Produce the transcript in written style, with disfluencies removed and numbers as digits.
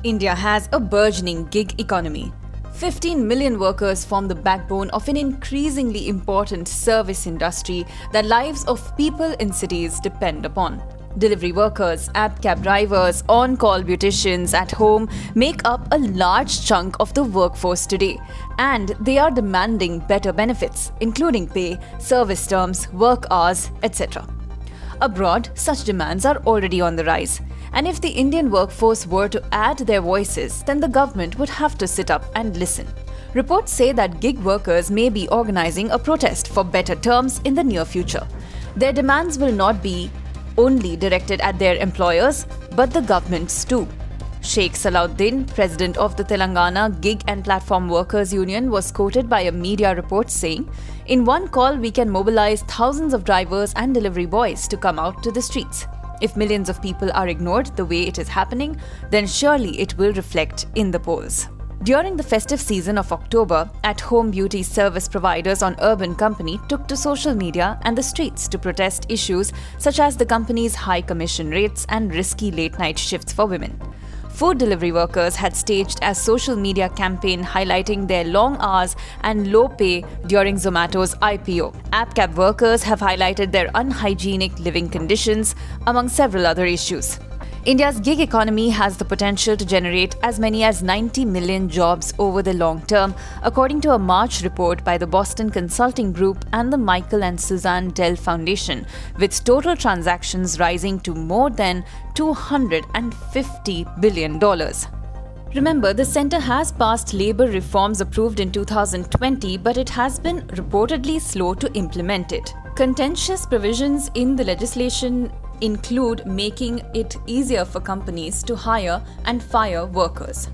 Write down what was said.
India has a burgeoning gig economy. 15 million workers form the backbone of an increasingly important service industry that lives of people in cities depend upon. Delivery workers, app cab drivers, on-call beauticians at home make up a large chunk of the workforce today, and they are demanding better benefits, including pay, service terms, work hours, etc. Abroad, such demands are already on the rise. And if the Indian workforce were to add their voices, then the government would have to sit up and listen. Reports say that gig workers may be organizing a protest for better terms in the near future. Their demands will not be only directed at their employers, but the governments too. Sheikh Salahuddin, president of the Telangana Gig and Platform Workers Union, was quoted by a media report saying, "In one call, we can mobilize thousands of drivers and delivery boys to come out to the streets. If millions of people are ignored the way it is happening, then surely it will reflect in the polls." During the festive season of October, at-home beauty service providers on Urban Company took to social media and the streets to protest issues such as the company's high commission rates and risky late-night shifts for women. Food delivery workers had staged a social media campaign highlighting their long hours and low pay during Zomato's IPO. App cab workers have highlighted their unhygienic living conditions, among several other issues. India's gig economy has the potential to generate as many as 90 million jobs over the long term, according to a March report by the Boston Consulting Group and the Michael and Suzanne Dell Foundation, with total transactions rising to more than $250 billion. Remember, the centre has passed labour reforms approved in 2020, but it has been reportedly slow to implement it. Contentious provisions in the legislation include making it easier for companies to hire and fire workers.